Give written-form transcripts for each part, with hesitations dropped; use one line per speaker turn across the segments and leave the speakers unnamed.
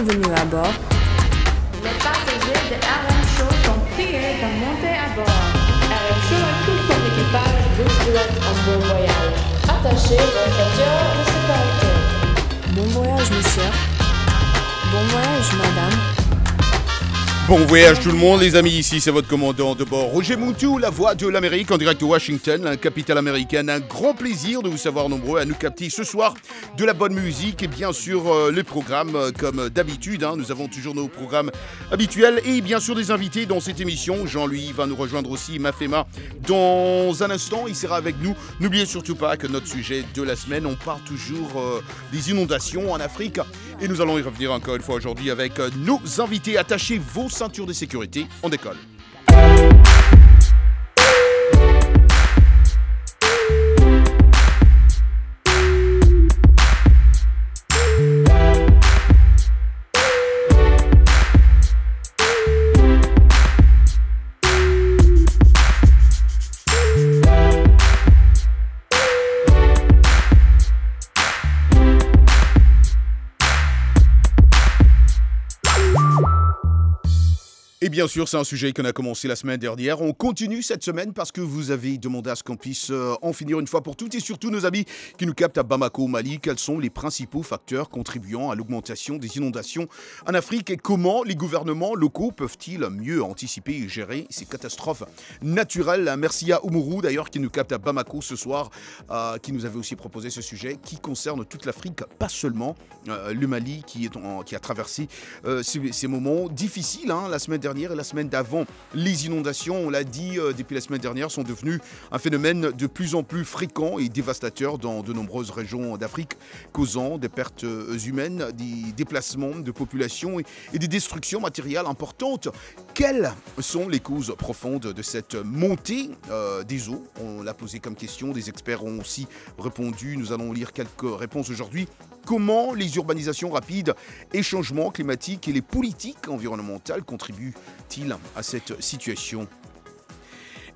Bienvenue à bord.
Les passagers de RM Show sont priés de monter à bord. RM Show et tout son équipage vous souhaitent un bon voyage. Attachez vos ceintures de sécurité.
Bon voyage, monsieur. Bon voyage, madame.
Bon voyage tout le monde les amis, ici c'est votre commandant de bord Roger Moutou, la voix de l'Amérique en direct de Washington, la capitale américaine. Un grand plaisir de vous savoir nombreux à nous capter ce soir de la bonne musique et bien sûr le programme comme d'habitude. Nous avons toujours nos programmes habituels et bien sûr des invités dans cette émission. Jean-Louis va nous rejoindre aussi, Mafema, dans un instant, il sera avec nous. N'oubliez surtout pas que notre sujet de la semaine, on parle toujours des inondations en Afrique et nous allons y revenir encore une fois aujourd'hui avec nos invités. Attachez vos ceintures de sécurité, on décolle. Et bien sûr, c'est un sujet qu'on a commencé la semaine dernière. On continue cette semaine parce que vous avez demandé à ce qu'on puisse en finir une fois pour toutes. Et surtout, nos amis qui nous captent à Bamako, au Mali, quels sont les principaux facteurs contribuant à l'augmentation des inondations en Afrique et comment les gouvernements locaux peuvent-ils mieux anticiper et gérer ces catastrophes naturelles. Merci à Oumourou, d'ailleurs, qui nous capte à Bamako ce soir, qui nous avait aussi proposé ce sujet qui concerne toute l'Afrique, pas seulement le Mali qui a traversé ces moments difficiles la semaine dernière. Et la semaine d'avant, les inondations, on l'a dit depuis la semaine dernière, sont devenues un phénomène de plus en plus fréquent et dévastateur dans de nombreuses régions d'Afrique, causant des pertes humaines, des déplacements de population et des destructions matérielles importantes. Quelles sont les causes profondes de cette montée des eaux? On l'a posé comme question, des experts ont aussi répondu. Nous allons lire quelques réponses aujourd'hui. Comment les urbanisations rapides et changements climatiques et les politiques environnementales contribuent-ils à cette situation ?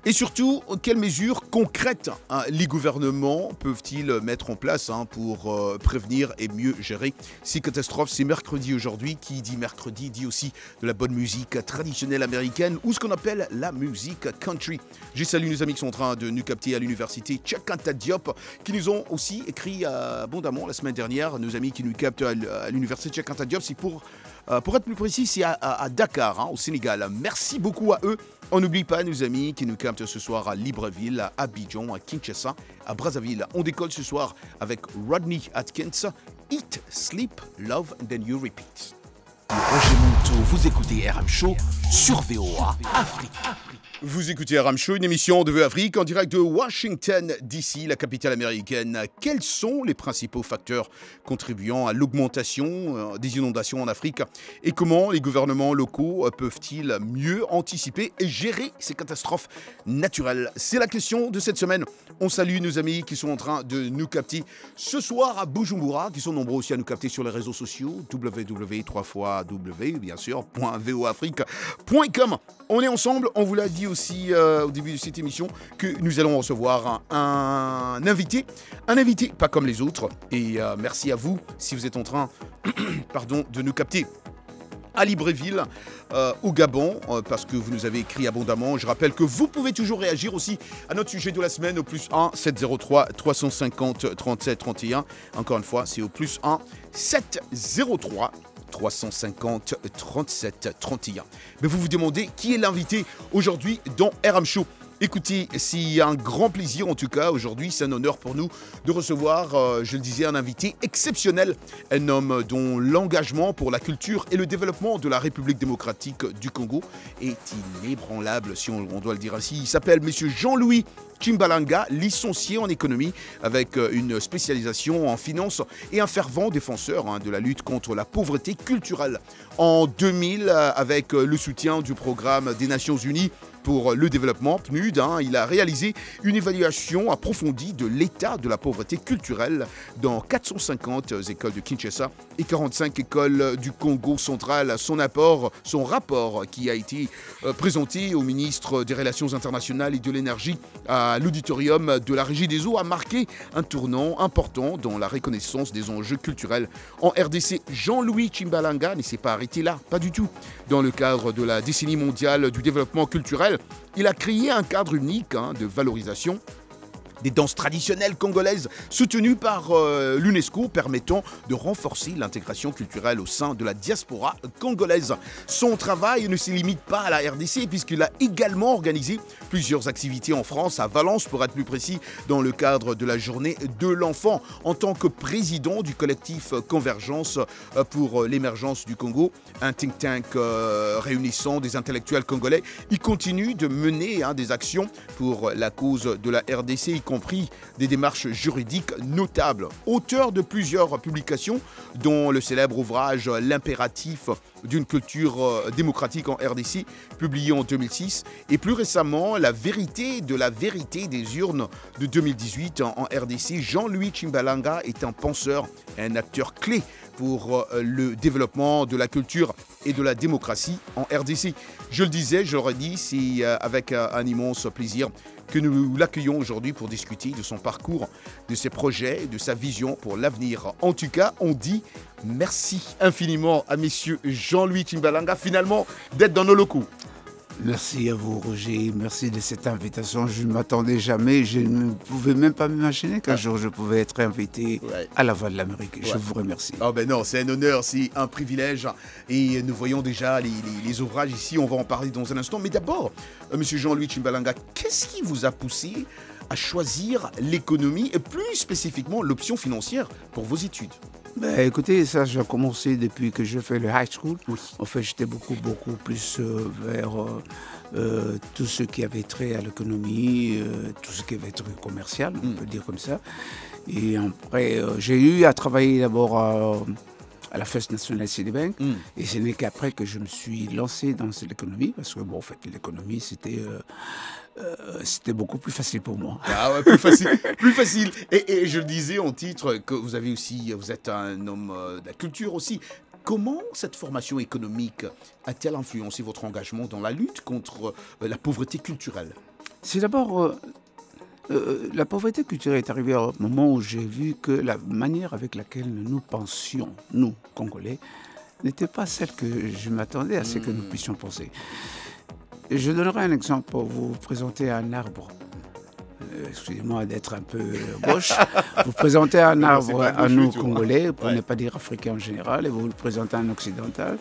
Et surtout, quelles mesures concrètes les gouvernements peuvent-ils mettre en place pour prévenir et mieux gérer ces catastrophes? C'est mercredi aujourd'hui. Qui dit mercredi dit aussi de la bonne musique traditionnelle américaine ou ce qu'on appelle la musique country. Je salue nos amis qui sont en train de nous capter à l'université Cheikh Anta Diop, qui nous ont aussi écrit abondamment la semaine dernière. Nos amis qui nous captent à l'université Cheikh Anta Diop, c'est pour être plus précis, c'est à Dakar, au Sénégal. Merci beaucoup à eux. On n'oublie pas nos amis qui nous captent ce soir à Libreville, à Abidjan, à Kinshasa, à Brazzaville. On décolle ce soir avec Rodney Atkins. Eat, sleep, love, and then you repeat.
Roger Moutou, vous écoutez RM Show sur VOA Afrique.
Vous écoutez RM Show, une émission de VOA Afrique en direct de Washington DC, la capitale américaine. Quels sont les principaux facteurs contribuant à l'augmentation des inondations en Afrique et comment les gouvernements locaux peuvent-ils mieux anticiper et gérer ces catastrophes naturelles? C'est la question de cette semaine. On salue nos amis qui sont en train de nous capter ce soir à Bujumbura, qui sont nombreux aussi à nous capter sur les réseaux sociaux, www.3xw, bien sûr, .voafrique.com. On est ensemble, on vous l'a dit aussi au début de cette émission que nous allons recevoir un invité pas comme les autres. Et merci à vous si vous êtes en train de nous capter à Libreville, au Gabon, parce que vous nous avez écrit abondamment. Je rappelle que vous pouvez toujours réagir aussi à notre sujet de la semaine au plus 1 703 350 37 31. Encore une fois, c'est au plus 1 703 350 37 31. Mais vous vous demandez qui est l'invité aujourd'hui dans RM Show. Écoutez, c'est un grand plaisir en tout cas aujourd'hui, c'est un honneur pour nous de recevoir, je le disais, un invité exceptionnel, un homme dont l'engagement pour la culture et le développement de la République démocratique du Congo est inébranlable, si on doit le dire ainsi. Il s'appelle Monsieur Jean-Louis Chimbalanga, licencié en économie avec une spécialisation en finance et un fervent défenseur de la lutte contre la pauvreté culturelle. En 2000, avec le soutien du programme des Nations Unies pour le développement, PNUD, il a réalisé une évaluation approfondie de l'état de la pauvreté culturelle dans 450 écoles de Kinshasa et 45 écoles du Congo central. Son rapport qui a été présenté au ministre des Relations internationales et de l'énergie à l'auditorium de la Régie des eaux a marqué un tournant important dans la reconnaissance des enjeux culturels en RDC. Jean-Louis Chimbalanga ne s'est pas arrêté là, pas du tout. Dans le cadre de la décennie mondiale du développement culturel, il a créé un cadre unique de valorisation des danses traditionnelles congolaises soutenues par l'UNESCO permettant de renforcer l'intégration culturelle au sein de la diaspora congolaise. Son travail ne se limite pas à la RDC puisqu'il a également organisé plusieurs activités en France, à Valence pour être plus précis, dans le cadre de la journée de l'enfant. En tant que président du collectif Convergence pour l'émergence du Congo, un think tank réunissant des intellectuels congolais, il continue de mener des actions pour la cause de la RDC, y compris des démarches juridiques notables. Auteur de plusieurs publications, dont le célèbre ouvrage L'impératif d'une culture démocratique en RDC, publié en 2006, et plus récemment La vérité de la vérité des urnes de 2018 en RDC. Jean-Louis Chimbalanga est un penseur, un acteur clé pour le développement de la culture et de la démocratie en RDC. Je le disais, je le redis, c'est avec un immense plaisir que nous l'accueillons aujourd'hui pour discuter de son parcours, de ses projets, de sa vision pour l'avenir. En tout cas, on dit merci infiniment à messieurs Jean-Louis Chimbalanga, finalement, d'être dans nos locaux.
Merci à vous, Roger. Merci de cette invitation. Je ne m'attendais jamais. Je ne pouvais même pas m'imaginer qu'un jour je pouvais être invité à la Voix de l'Amérique. Je vous remercie.
Oh ben non, c'est un honneur, c'est un privilège. Et nous voyons déjà les ouvrages ici. On va en parler dans un instant. Mais d'abord, monsieur Jean-Louis Chimbalanga, qu'est-ce qui vous a poussé à choisir l'économie et plus spécifiquement l'option financière pour vos études?
Écoutez, ça, j'ai commencé depuis que je fais le high school.
Oui.
En fait, j'étais beaucoup plus vers tout ce qui avait trait à l'économie, tout ce qui avait trait commercial, on peut dire comme ça. Et après, j'ai eu à travailler d'abord à la First National City Bank. Et ce n'est qu'après que je me suis lancé dans l'économie, parce que, bon, en fait, l'économie, c'était beaucoup plus facile pour moi.
Ah ouais, plus facile, plus facile. Et je le disais en titre que vous êtes un homme de la culture aussi. Comment cette formation économique a-t-elle influencé votre engagement dans la lutte contre la pauvreté culturelle?
C'est d'abord... la pauvreté culturelle est arrivée au moment où j'ai vu que la manière avec laquelle nous pensions, nous, Congolais, n'était pas celle que je m'attendais à ce que nous puissions penser. Je donnerai un exemple pour vous présenter un arbre. Excusez-moi d'être un peu gauche. Vous présentez un arbre à nous, Congolais, pour ne pas dire africain en général, et vous le présentez à un occidental.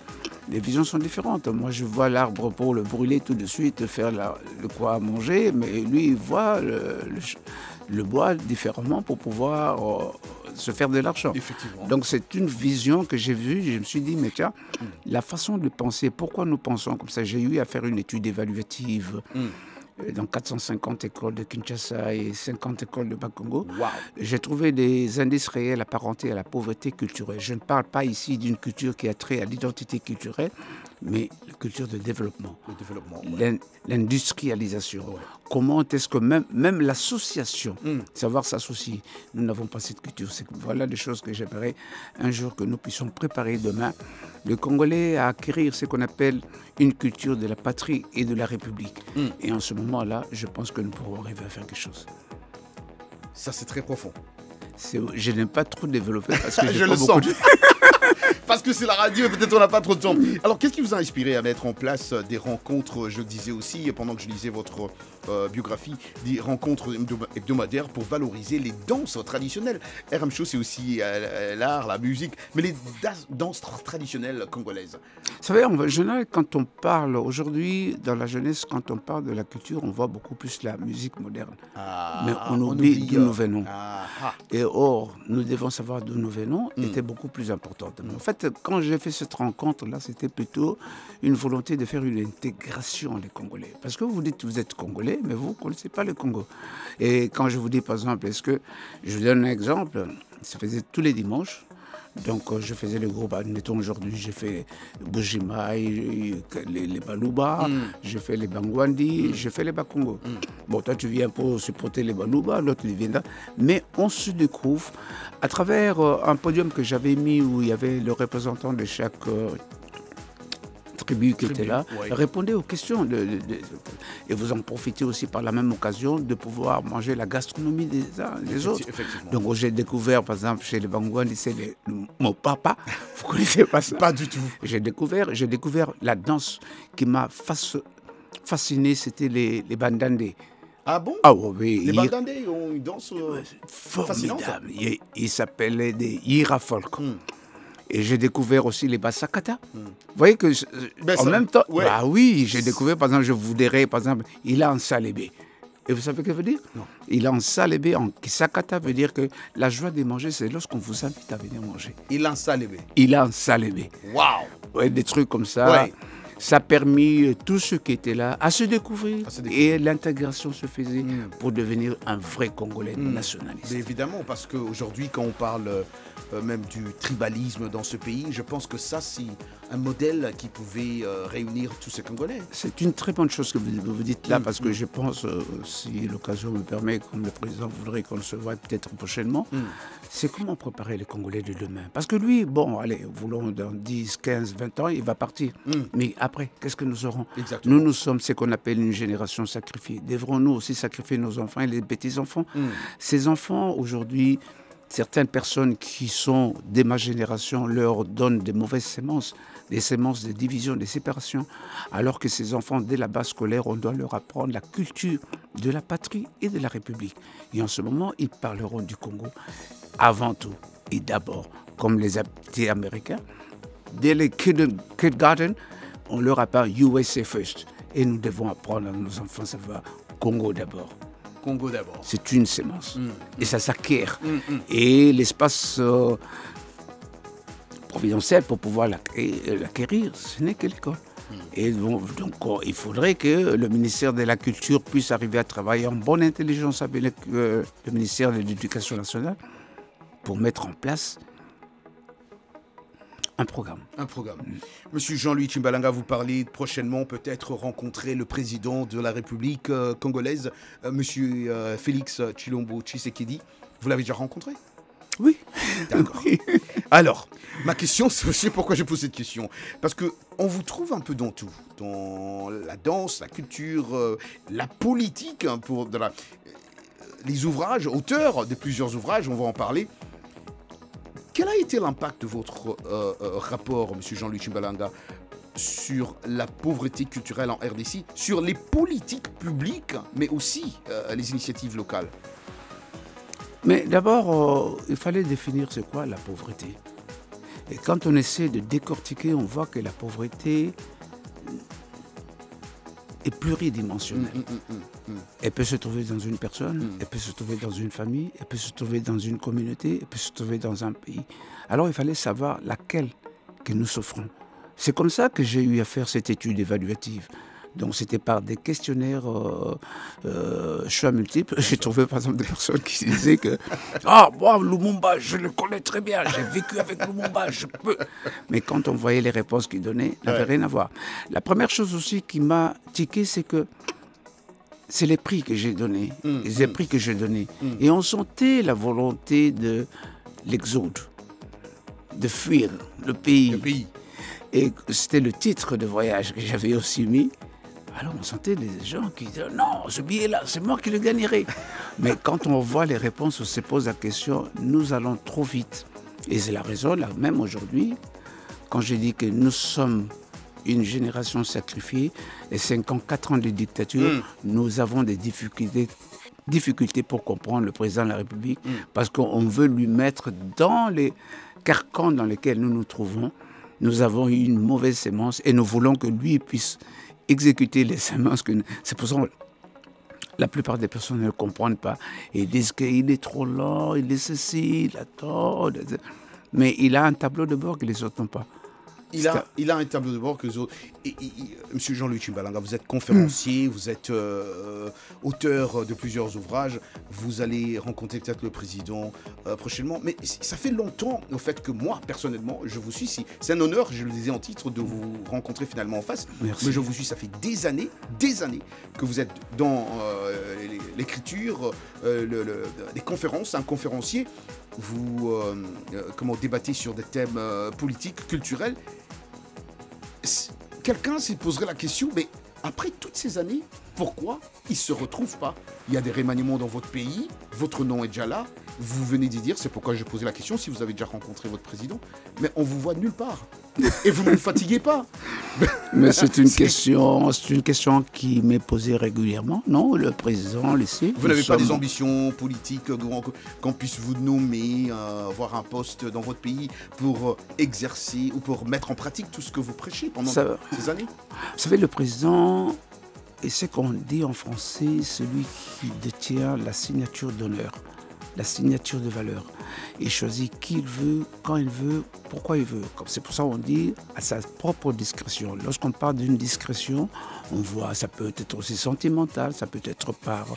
Les visions sont différentes. Moi, je vois l'arbre pour le brûler tout de suite, faire le quoi à manger, mais lui, il voit le bois différemment pour pouvoir se faire de l'argent. Donc, c'est une vision que j'ai vue. Je me suis dit, mais tiens, la façon de penser, pourquoi nous pensons comme ça? J'ai eu à faire une étude évaluative dans 450 écoles de Kinshasa et 50 écoles de Bas-Congo.
Wow.
J'ai trouvé des indices réels apparentés à la pauvreté culturelle. Je ne parle pas ici d'une culture qui a trait à l'identité culturelle, mais la culture de développement.
Le développement,
l'industrialisation. Ouais. Comment est-ce que même l'association, savoir s'associer, nous n'avons pas cette culture. Voilà des choses que j'aimerais un jour que nous puissions préparer demain. Le Congolais à acquérir ce qu'on appelle une culture de la patrie et de la République. Et en ce moment-là, je pense que nous pourrons arriver à faire quelque chose.
Ça, c'est très profond.
Je n'aime pas trop développer parce que
je le sens. Parce que c'est la radio et peut-être on n'a pas trop de temps. Alors, qu'est-ce qui vous a inspiré à mettre en place des rencontres, je le disais aussi, pendant que je lisais votre biographie, des rencontres hebdomadaires pour valoriser les danses traditionnelles? RM Show, c'est aussi l'art, la musique, mais les danses traditionnelles congolaises.
Vous savez, en général, quand on parle aujourd'hui, dans la jeunesse, quand on parle de la culture, on voit beaucoup plus la musique moderne. Mais on oublie d'où nous venons. Et or, nous devons savoir d'où nous venons, était beaucoup plus importante. En fait, quand j'ai fait cette rencontre-là, c'était plutôt une volonté de faire une intégration des Congolais. Parce que vous dites que vous êtes Congolais, mais vous ne connaissez pas le Congo. Et quand je vous dis, par exemple, je vous donne un exemple, ça faisait tous les dimanches, Donc je faisais le groupe, admettons aujourd'hui, j'ai fait Bujimaï, les Baluba, j'ai fait les Bangwandi, j'ai fait les Bakongo. Bon, toi tu viens pour supporter les Baluba, l'autre il vient là. Mais on se découvre à travers un podium que j'avais mis où il y avait le représentant de chaque tribu qui était là,
ouais.
répondait aux questions. Et vous en profitez aussi par la même occasion de pouvoir manger la gastronomie des uns et des autres.
Effectivement.
Donc j'ai découvert, par exemple, chez les Bangwandi, c'est mon papa. Vous connaissez pas ça?
Pas du tout.
J'ai découvert la danse qui m'a fasciné, c'était les bandandés.
Ah bon?
Ah oui,
Les Bandandés ont une danse fascinante.
formidable. Ils s'appelaient des Irafolk. Et j'ai découvert aussi les Basakata. Vous voyez que,
Ben,
en
ça-
même temps,
ouais.
bah oui, j'ai découvert, par exemple, je vous dirais, par exemple, il a un salébé. Et vous savez ce que ça veut dire?
Non.
Il a un salébé en Kisakata, veut dire que la joie de manger, c'est lorsqu'on vous invite à venir manger.
Il en salébé.
Il a un salébé.
Waouh!
Ouais, des trucs comme ça.
Ouais.
Ça a permis tous ceux qui étaient là à se découvrir.
À se découvrir.
Et l'intégration se faisait pour devenir un vrai Congolais nationaliste.
Mais évidemment, parce qu'aujourd'hui, quand on parle même du tribalisme dans ce pays, je pense que ça, c'est un modèle qui pouvait réunir tous ces Congolais.
C'est une très bonne chose que vous dites là, parce que je pense, si l'occasion me permet, comme le président voudrait qu'on se voit peut-être prochainement, c'est comment préparer les Congolais de demain. Parce que lui, bon, allez, voulons dans 10, 15, 20 ans, il va partir. Mais après, qu'est-ce que nous aurons?
Exactement.
Nous sommes ce qu'on appelle une génération sacrifiée. Devrons-nous aussi sacrifier nos enfants et les petits-enfants? Ces enfants, aujourd'hui, certaines personnes qui sont de ma génération leur donnent des mauvaises semences, des semences de division, de séparation, alors que ces enfants, dès la base scolaire, on doit leur apprendre la culture de la patrie et de la République. Et en ce moment, ils parleront du Congo avant tout et d'abord, comme les petits Américains. Dès les kindergarten, on leur apprend USA first. Et nous devons apprendre à nos enfants, ça va Congo d'abord.
Congo d'abord.
C'est une sémence. Et ça s'acquiert. Et l'espace providentiel pour pouvoir l'acquérir, ce n'est que l'école. Et donc, il faudrait que le ministère de la Culture puisse arriver à travailler en bonne intelligence avec le ministère de l'Éducation nationale pour mettre en place un programme.
Un programme. Monsieur Jean-Louis Tchimbalanga, vous parlez prochainement peut-être rencontrer le président de la République congolaise, monsieur Félix Tshilombo Tshisekedi. Vous l'avez déjà rencontré?
Oui.
D'accord. Alors, ma question, c'est aussi pourquoi je pose cette question. Parce qu'on vous trouve un peu dans tout. Dans la danse, la culture, la politique, hein, les ouvrages, auteurs de plusieurs ouvrages, on va en parler. Quel a été l'impact de votre rapport, M. Jean-Louis Tchimbalanga, sur la pauvreté culturelle en RDC, sur les politiques publiques, mais aussi les initiatives locales?
Mais d'abord, il fallait définir c'est quoi la pauvreté. Et quand on essaie de décortiquer, on voit que la pauvreté est pluridimensionnelle. Elle peut se trouver dans une personne, elle peut se trouver dans une famille, elle peut se trouver dans une communauté, elle peut se trouver dans un pays. Alors il fallait savoir laquelle que nous souffrons. C'est comme ça que j'ai eu à faire cette étude évaluative. Donc c'était par des questionnaires choix multiples. J'ai trouvé par exemple des personnes qui disaient que « Ah, moi, Lumumba, je le connais très bien, j'ai vécu avec Lumumba, je peux... » Mais quand on voyait les réponses qu'ils donnaient, ça n'avait rien à voir. La première chose aussi qui m'a tiqué, c'est que c'est les prix que j'ai donnés, les prix que j'ai donnés. Et on sentait la volonté de l'exode, de fuir le pays.
Le pays.
Et c'était le titre de voyage que j'avais aussi mis. Alors on sentait des gens qui disaient « Non, ce billet-là, c'est moi qui le gagnerai ». Mais quand on voit les réponses, on se pose la question « Nous allons trop vite ». Et c'est la raison, là, même aujourd'hui, quand je dis que nous sommes une génération sacrifiée, et 4 ans de dictature, nous avons des difficultés pour comprendre le président de la République, parce qu'on veut lui mettre dans les carcans dans lesquels nous nous trouvons. Nous avons eu une mauvaise sémence et nous voulons que lui puisse exécuter les semences. C'est pour ça que la plupart des personnes ne comprennent pas. Ils disent qu'il est trop lent, il est ceci, il attend. Mais il a un tableau de bord que les autres n'ont pas.
Il a un tableau de bord que les autres. Monsieur Jean-Louis Tchimbalanga, vous êtes conférencier, vous êtes auteur de plusieurs ouvrages. Vous allez rencontrer peut-être le président prochainement. Mais ça fait longtemps, au fait, que moi, personnellement, je vous suis. C'est un honneur, je le disais en titre, de vous rencontrer finalement en face.
Merci.
Mais je vous suis, ça fait des années que vous êtes dans l'écriture, les conférences, un conférencier. Vous débattez sur des thèmes politiques, culturels. Quelqu'un se poserait la question, mais après toutes ces années, pourquoi ils ne se retrouvent pas? Il y a des remaniements dans votre pays, votre nom est déjà là, vous venez d'y dire, c'est pourquoi j'ai posé la question, si vous avez déjà rencontré votre président, mais on vous voit nulle part. Et vous ne me fatiguez pas.
Mais c'est une question qui m'est posée régulièrement. Non, le président, laissez.
Vous n'avez pas des ambitions politiques qu'on puisse vous nommer, avoir un poste dans votre pays pour exercer ou pour mettre en pratique tout ce que vous prêchez pendant ces années?
Vous savez, le président, et c'est qu'on dit en français, celui qui détient la signature d'honneur, la signature de valeur. Il choisit qui il veut, quand il veut, pourquoi il veut. C'est pour ça qu'on dit à sa propre discrétion. Lorsqu'on parle d'une discrétion, on voit, ça peut être aussi sentimental, ça peut être par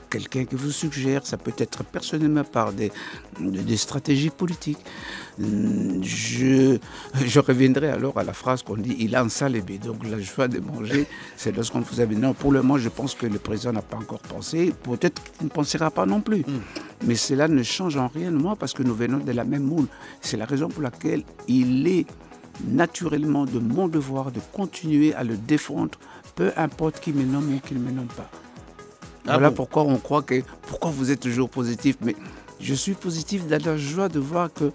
quelqu'un qui vous suggère, ça peut être personnellement par des stratégies politiques. Je reviendrai alors à la phrase qu'on dit « il a un salébé ». Donc la joie de manger, c'est lorsqu'on vous a dit « non, pour le moment, je pense que le président n'a pas encore pensé, peut-être qu'il ne pensera pas non plus ». Mais cela ne change en rien de moi parce que nous venons de la même moule. C'est la raison pour laquelle il est naturellement de mon devoir de continuer à le défendre, peu importe qui me nomme ou qui ne me nomme pas. Voilà pourquoi on croit que... Pourquoi vous êtes toujours positif? Mais je suis positif dans la joie de voir que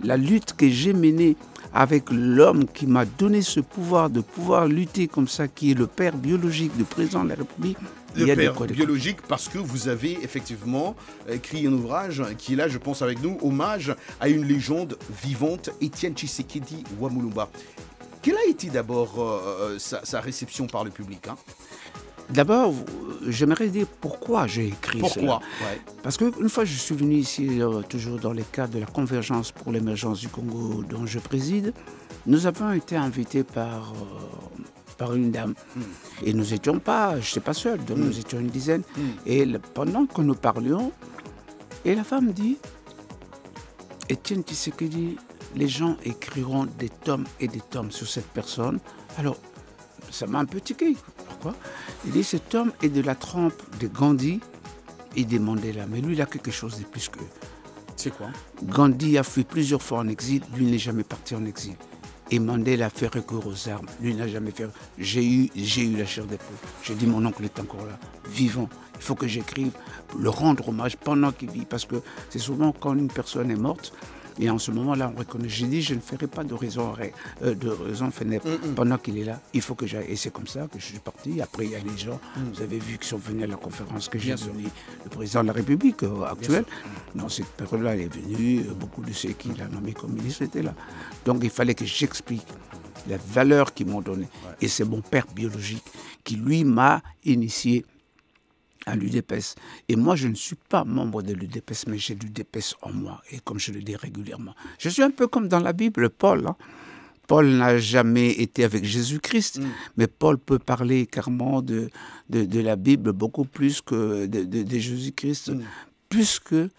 la lutte que j'ai menée avec l'homme qui m'a donné ce pouvoir de pouvoir lutter comme ça, qui est le père biologique du président de la République.
Le père biologique, parce que vous avez effectivement écrit un ouvrage qui est là, je pense, avec nous, hommage à une légende vivante, Étienne Tshisekedi Wamulumba. Quelle a été d'abord sa réception par le public, hein?
D'abord, j'aimerais dire pourquoi j'ai écrit cela. Parce qu'une fois je suis venu ici, toujours dans le cadre de la Convergence pour l'émergence du Congo dont je préside, nous avons été invités par une dame. Et nous n'étions pas, je n'étais pas seul, donc nous étions une dizaine. Et pendant que nous parlions, et la femme dit, Étienne Tshisekedi, les gens écriront des tomes et des tomes sur cette personne. Alors, ça m'a un peu tiqué. Pourquoi? Il dit, cet homme est de la trempe de Gandhi et de Mandela. Mais lui, il a quelque chose de plus que...
C'est quoi?
Gandhi a fui plusieurs fois en exil, lui n'est jamais parti en exil. Et Mandela a fait recours aux armes, lui n'a jamais fait... J'ai eu la chair des poules. J'ai dit, mon oncle est encore là, vivant. Il faut que j'écrive, le rendre hommage pendant qu'il vit. Parce que c'est souvent quand une personne est morte, et en ce moment-là, on reconnaît. J'ai dit, je ne ferai pas de raison funèbre. Pendant qu'il est là, il faut que j'aille. Et c'est comme ça que je suis parti. Après, il y a les gens, vous avez vu, qui sont venus à la conférence que j'ai donnée, le président de la République actuel. Dans cette période-là, il est venu, beaucoup de ceux qui l'ont nommé comme ministre étaient là. Donc, il fallait que j'explique la valeur qu'ils m'ont donnée. Et c'est mon père biologique qui, lui, m'a initié à l'UDPS. Et moi, je ne suis pas membre de l'UDPS, mais j'ai l'UDPS en moi. Et comme je le dis régulièrement, je suis un peu comme dans la Bible, Paul. Hein. Paul n'a jamais été avec Jésus-Christ, mais Paul peut parler carrément de la Bible beaucoup plus que de Jésus-Christ, plus que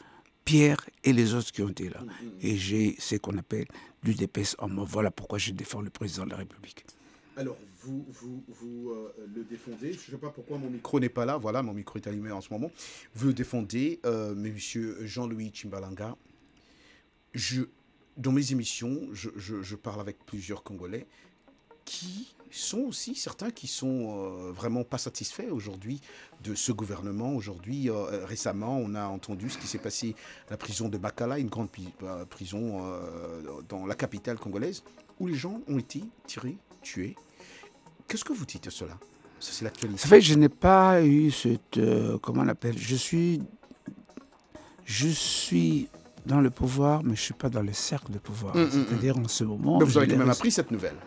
Pierre et les autres qui ont été là. Et j'ai ce qu'on appelle l'UDPS en moi. Voilà pourquoi je défends le président de la République.
Alors, vous le défendez. Je ne sais pas pourquoi mon micro n'est pas là. Voilà, mon micro est allumé en ce moment. Vous le défendez, monsieur Jean-Louis Tchimbalanga. Dans mes émissions, je parle avec plusieurs Congolais qui sont aussi certains qui sont vraiment pas satisfaits aujourd'hui de ce gouvernement. Aujourd'hui, récemment, on a entendu ce qui s'est passé à la prison de Makala, une grande prison dans la capitale congolaise, où les gens ont été tirés, tués. Qu'est-ce que vous dites de cela? Ça, c'est l'actualité.
Ça fait que je n'ai pas eu cette... comment on appelle? Je suis dans le pouvoir, mais je ne suis pas dans le cercle de pouvoir. C'est-à-dire, en ce moment...
Mais vous avez quand même appris cette nouvelle.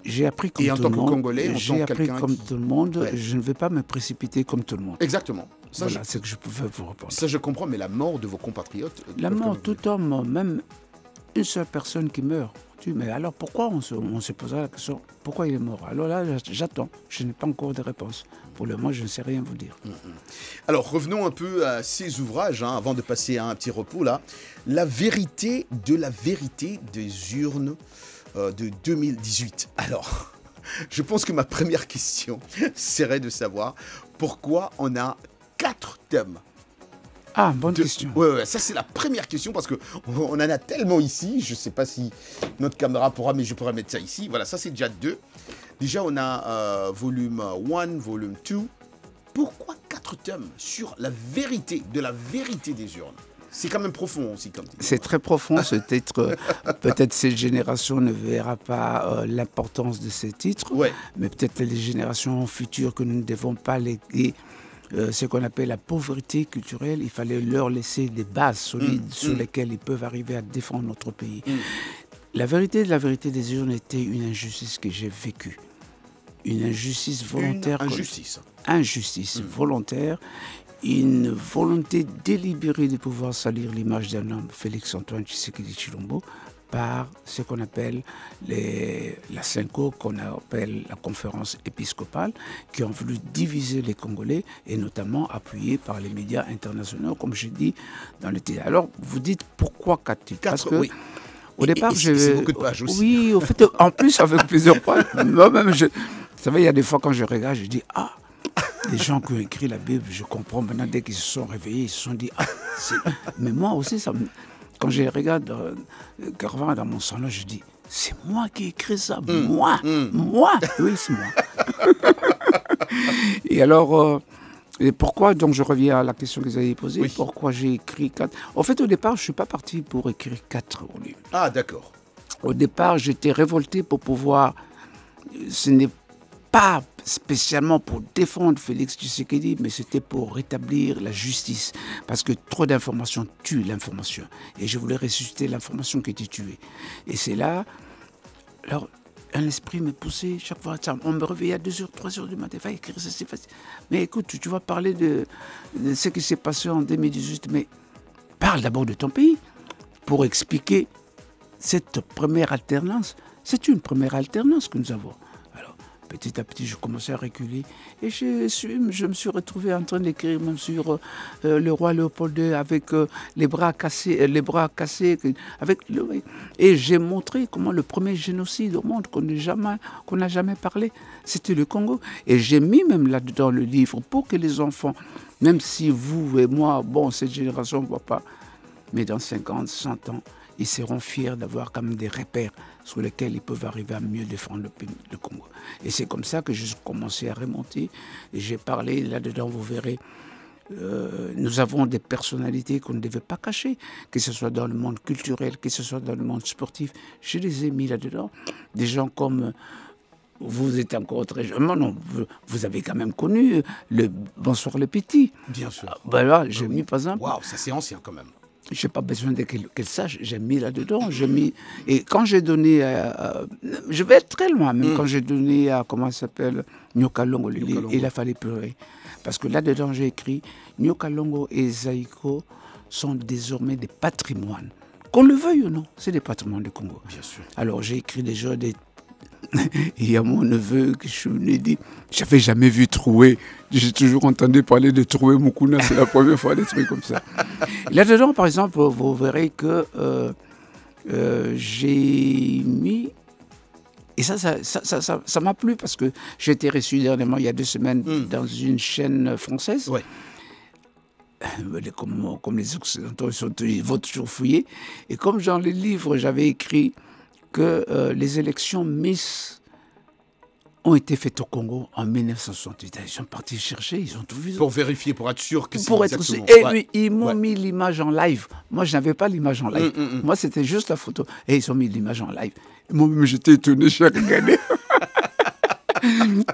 J'ai appris comme tout le monde. Et en tant que Congolais, j'ai appris comme tout le monde. Ouais. Je ne vais pas me précipiter comme tout le monde.
Exactement. Ça,
voilà, c'est que je pouvais vous répondre.
Ça, je comprends, mais la mort de vos compatriotes...
La mort, tout homme, même une seule personne qui meurt, tue. Mais alors pourquoi on se posera la question, pourquoi il est mort? Alors là, j'attends. Je n'ai pas encore de réponse. Pour le moment, je ne sais rien vous dire.
Alors, revenons un peu à ces ouvrages, avant de passer à un petit repos, là. La vérité des urnes de 2018. Alors, je pense que ma première question serait de savoir pourquoi on a 4 thèmes.
Ah, bonne question.
Ouais, ça c'est la première question parce qu'on en a tellement ici. Je ne sais pas si notre caméra pourra, mais je pourrais mettre ça ici. Voilà, ça c'est déjà 2. Déjà, on a volume 1, volume 2. Pourquoi 4 thèmes sur la vérité des urnes? C'est quand même profond aussi comme titre.
C'est très profond ce titre. Peut-être cette génération ne verra pas l'importance de ces titres, mais peut-être les générations futures que nous ne devons pas léguer ce qu'on appelle la pauvreté culturelle. Il fallait leur laisser des bases solides sur lesquelles ils peuvent arriver à défendre notre pays. La vérité des urnes était une injustice que j'ai vécue. Une injustice volontaire. Injustice volontaire. Une volonté délibérée de pouvoir salir l'image d'un homme, Félix-Antoine Tshisekedi Tshilombo, par ce qu'on appelle la CENCO, qu'on appelle la conférence épiscopale, qui ont voulu diviser les Congolais et notamment appuyés par les médias internationaux, comme je dis dans le titre. Alors, vous dites pourquoi 4 titres? Parce que au départ,
c'est beaucoup de pages aussi.
Oui, au fait, en plus, avec plusieurs pages. Moi-même, vous savez, il y a des fois quand je regarde, je dis ah. Les gens qui ont écrit la Bible, je comprends maintenant, dès qu'ils se sont réveillés, ils se sont dit ah, mais moi aussi, quand je regarde Carvan dans mon salon, je dis c'est moi qui ai écrit ça, moi, oui, c'est moi. Et alors, et pourquoi, donc je reviens à la question que vous avez posée, pourquoi j'ai écrit 4? En fait, au départ, je ne suis pas parti pour écrire 4 volumes.
Ah, d'accord.
Au départ, j'étais révolté pour pouvoir. Ce n'est pas spécialement pour défendre Félix Tshisekedi, mais c'était pour rétablir la justice. Parce que trop d'informations tuent l'information. Et je voulais ressusciter l'information qui était tuée. Et c'est là, alors, un esprit me poussait chaque fois. On me réveillait à 2h, 3h du matin. Va écrire ça, c'est facile. Mais écoute, tu vas parler de ce qui s'est passé en 2018, mais parle d'abord de ton pays pour expliquer cette première alternance. C'est une première alternance que nous avons. Petit à petit, je commençais à reculer et je me suis retrouvé en train d'écrire même sur le roi Léopold II avec les bras cassés, et j'ai montré comment le premier génocide au monde qu'on n'a jamais parlé, c'était le Congo. Et j'ai mis même là-dedans le livre pour que les enfants, même si vous et moi, bon, cette génération ne voit pas, mais dans 50, 100 ans, ils seront fiers d'avoir quand même des repères sur lesquels ils peuvent arriver à mieux défendre le Congo. Et c'est comme ça que j'ai commencé à remonter. Et j'ai parlé, là-dedans, vous verrez, nous avons des personnalités qu'on ne devait pas cacher, que ce soit dans le monde culturel, que ce soit dans le monde sportif. Je les ai mis là-dedans. Des gens comme... Vous êtes encore très jeune. Non, vous avez quand même connu le Bonsoir le Petit.
Bien sûr.
Voilà, j'ai mis par exemple...
Waouh, ça c'est ancien quand même.
Je n'ai pas besoin qu'elle sache, j'ai mis là-dedans. Et quand j'ai donné je vais être très loin, même quand j'ai donné à, comment ça s'appelle, Nyokalongo, il a fallu pleurer. Parce que là-dedans, j'ai écrit, Nyokalongo et Zaïko sont désormais des patrimoines. Qu'on le veuille ou non, c'est des patrimoines du Congo.
Bien sûr.
Alors, j'ai écrit déjà des... Il y a mon neveu que je me dis, j'avais jamais vu Troué. J'ai toujours entendu parler de Troué Mukuna, c'est la première fois des trucs comme ça. Là-dedans, par exemple, vous verrez que j'ai mis... Et ça m'a plu parce que j'ai été reçu dernièrement, il y a 2 semaines, dans une chaîne française. Ouais. Comme les Occidentaux, ils vont toujours fouiller. Et comme dans les livres, j'avais écrit que les élections Miss ont été faites au Congo en 1968. Ils sont partis chercher, ils ont tout vu.
Pour vérifier, pour être sûr que c'est exactement...
Et puis, ils m'ont mis l'image en live. Moi, je n'avais pas l'image en live. Moi, c'était juste la photo. Et ils ont mis l'image en live. Moi-même, j'étais étonné, j'ai regardé.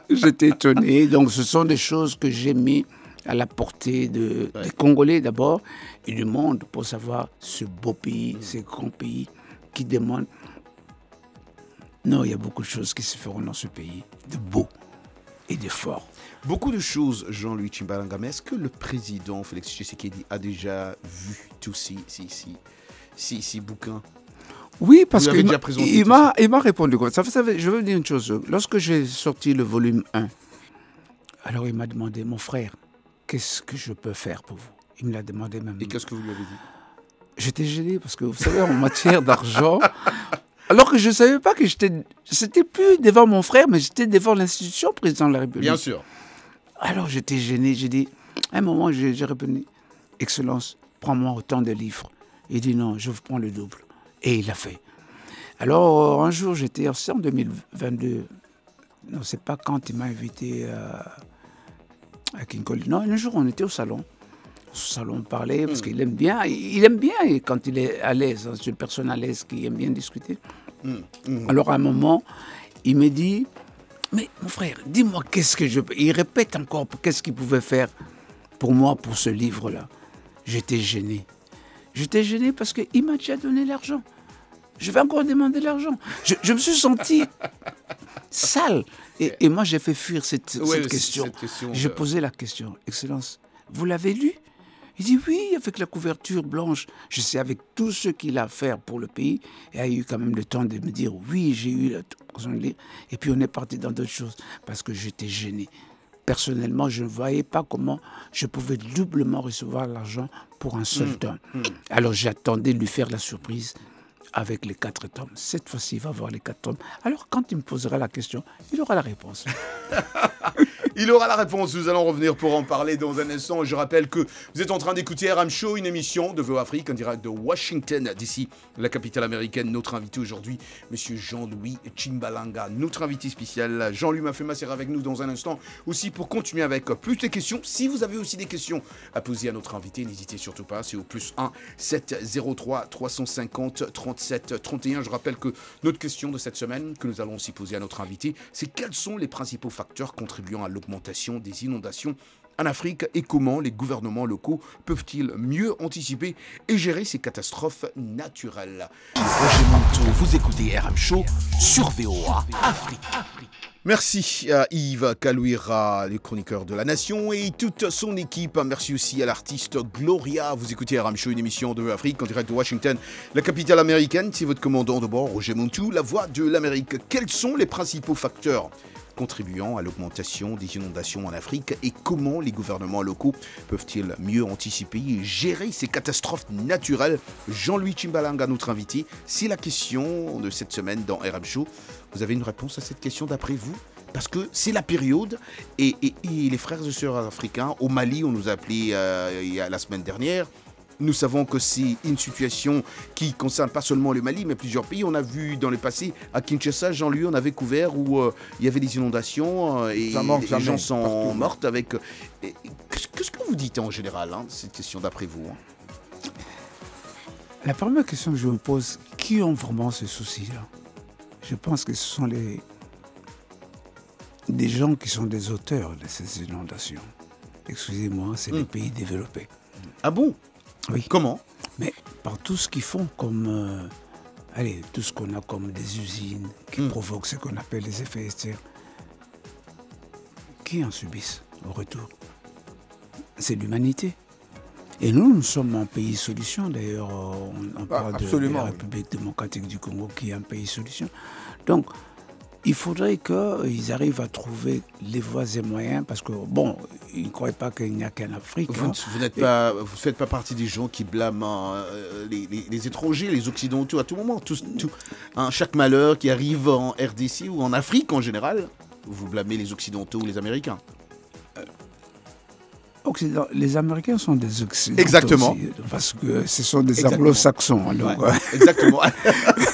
J'étais étonné. Donc, ce sont des choses que j'ai mis à la portée des Congolais d'abord et du monde pour savoir ce beau pays, ce grand pays qui demande... Non, il y a beaucoup de choses qui se feront dans ce pays, de beau et de fort.
Beaucoup de choses, Jean-Louis Tshimbalanga, mais est-ce que le président Félix Tshisekedi a déjà vu tous ces bouquins?
Oui, parce
Vous l'avez
qu'il
déjà présenté,
il
tout
m'a il m'a répondu. Vous savez, je veux dire une chose. Lorsque j'ai sorti le volume 1, alors il m'a demandé, mon frère, qu'est-ce que je peux faire pour vous? Il me l'a demandé même.
Et qu'est-ce que vous lui avez dit?
J'étais gêné parce que, vous savez, en matière d'argent, alors que je ne savais pas que c'était plus devant mon frère, mais j'étais devant l'institution président de la République.
Bien sûr.
Alors j'étais gêné, j'ai dit, à un moment, j'ai répondu, Excellence, prends-moi autant de livres. Il dit non, je vous prends le double. Et il l'a fait. Alors, un jour, j'étais en 2022, non, c'est pas quand il m'a invité à King Cole. Non, un jour, on était au salon. Au salon, on parlait, parce qu'il aime bien. Il aime bien et quand il est à l'aise. C'est une personne à l'aise qui aime bien discuter. Alors, à un moment, il me dit, mais mon frère, dis-moi qu'est-ce que je peux... Il répète encore qu'est-ce qu'il pouvait faire pour moi, pour ce livre-là. J'étais gêné. J'étais gêné parce qu'il m'a déjà donné l'argent. Je vais encore demander l'argent. Je me suis senti sale. Et moi, j'ai fait fuir cette question. J'ai posé la question. Excellence, vous l'avez lu? Il dit oui, avec la couverture blanche. Je sais, avec tout ce qu'il a à faire pour le pays. Et il a eu quand même le temps de me dire oui, j'ai eu l'occasion de lire. Et puis on est parti dans d'autres choses parce que j'étais gêné. Personnellement, je ne voyais pas comment je pouvais doublement recevoir l'argent pour un seul tome. Alors j'attendais de lui faire la surprise avec les 4 tomes. Cette fois-ci, il va avoir les 4 tomes. Alors quand il me posera la question, il aura la réponse.
Il aura la réponse, nous allons revenir pour en parler dans un instant. Je rappelle que vous êtes en train d'écouter RM Show, une émission de VO Afrique en direct de Washington, d'ici la capitale américaine. Notre invité aujourd'hui, Monsieur Jean-Louis Chimbalanga, notre invité spécial. Jean-Louis Mafema sera avec nous dans un instant aussi pour continuer avec plus de questions. Si vous avez aussi des questions à poser à notre invité, n'hésitez surtout pas, c'est au +1 703 350 37 31. Je rappelle que notre question de cette semaine, que nous allons aussi poser à notre invité, c'est quels sont les principaux facteurs contribuant à l'augmentation des inondations en Afrique et comment les gouvernements locaux peuvent-ils mieux anticiper et gérer ces catastrophes naturelles.
Roger Manteau, vous écoutez RM Show sur VOA Afrique.
Merci à Yves Kalouira, le chroniqueur de La Nation et toute son équipe. Merci aussi à l'artiste Gloria. Vous écoutez RM Show, une émission de Afrique en direct de Washington, la capitale américaine. C'est votre commandant de bord, Roger Manteau, la voix de l'Amérique. Quels sont les principaux facteurs contribuant à l'augmentation des inondations en Afrique et comment les gouvernements locaux peuvent-ils mieux anticiper et gérer ces catastrophes naturelles? Jean-Louis Chimbalanga, notre invité, c'est la question de cette semaine dans RM Show. Vous avez une réponse à cette question d'après vous? Parce que c'est la période et les frères et sœurs africains, au Mali, on nous a appelés la semaine dernière. Nous savons que c'est une situation qui concerne pas seulement le Mali, mais plusieurs pays. On a vu dans le passé, à Kinshasa, Jean-Louis, on avait couvert où il y avait des inondations et les gens sont morts avec... Qu'est-ce que vous dites en général, cette question d'après vous?
La première question que je me pose, qui ont vraiment ce souci-là? Je pense que ce sont des gens qui sont des auteurs de ces inondations. Excusez-moi, c'est les pays développés.
Ah bon?
Oui.
Comment?
Mais par tout ce qu'ils font comme... tout ce qu'on a comme des usines qui provoquent ce qu'on appelle les effets de serre. Qui en subissent au retour? C'est l'humanité. Et nous sommes un pays solution. D'ailleurs, on parle de la République démocratique du Congo qui est un pays solution. Donc, il faudrait qu'ils arrivent à trouver les voies et moyens, parce que, bon, ils ne croient pas qu'il n'y a qu'en Afrique.
Vous ne faites pas partie des gens qui blâment les étrangers, les Occidentaux à tout moment. Chaque malheur qui arrive en RDC ou en Afrique en général, vous blâmez les Occidentaux ou les Américains.
Les Américains sont des Occidentaux.
Exactement.
Aussi, parce que ce sont des Anglo-Saxons. Alors,
exactement.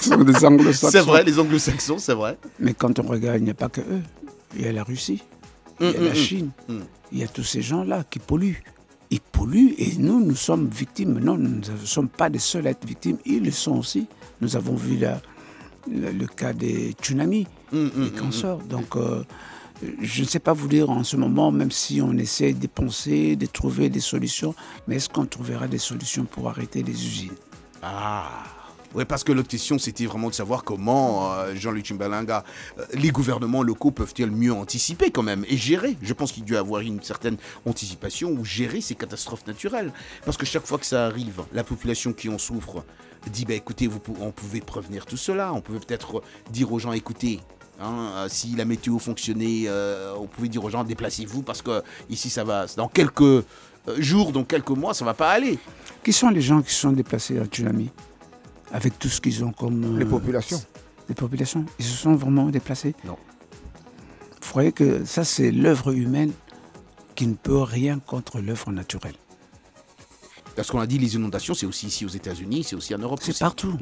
Ce sont des Anglo-Saxons.
C'est vrai, les Anglo-Saxons, c'est vrai.
Mais quand on regarde, il n'y a pas que eux. Il y a la Russie, il y a la Chine, il y a tous ces gens-là qui polluent. Ils polluent et nous sommes victimes. Non, nous ne sommes pas les seuls à être victimes. Ils le sont aussi. Nous avons vu le cas des tsunamis, des cancers. Donc, je ne sais pas vous dire en ce moment, même si on essaie de penser, de trouver des solutions, mais est-ce qu'on trouvera des solutions pour arrêter les usines?
Oui, parce que l'autre question, c'était vraiment de savoir comment Jean-Luc Chimbalanga, les gouvernements locaux peuvent-ils mieux anticiper quand même et gérer. Je pense qu'il doit y avoir une certaine anticipation ou gérer ces catastrophes naturelles. Parce que chaque fois que ça arrive, la population qui en souffre dit, bah, écoutez, on pouvait prévenir tout cela. On pouvait peut-être dire aux gens, écoutez, si la météo fonctionnait, on pouvait dire aux gens, déplacez-vous parce que ici, ça va, dans quelques jours, dans quelques mois, ça va pas aller.
Qui sont les gens qui se sont déplacés à Tsunami avec tout ce qu'ils ont comme...
Les populations.
Les populations, ils se sont vraiment déplacés?
Non.
Vous croyez que ça, c'est l'œuvre humaine qui ne peut rien contre l'œuvre naturelle?
Parce qu'on a dit, les inondations, c'est aussi ici aux États-Unis, c'est aussi en Europe.
C'est partout.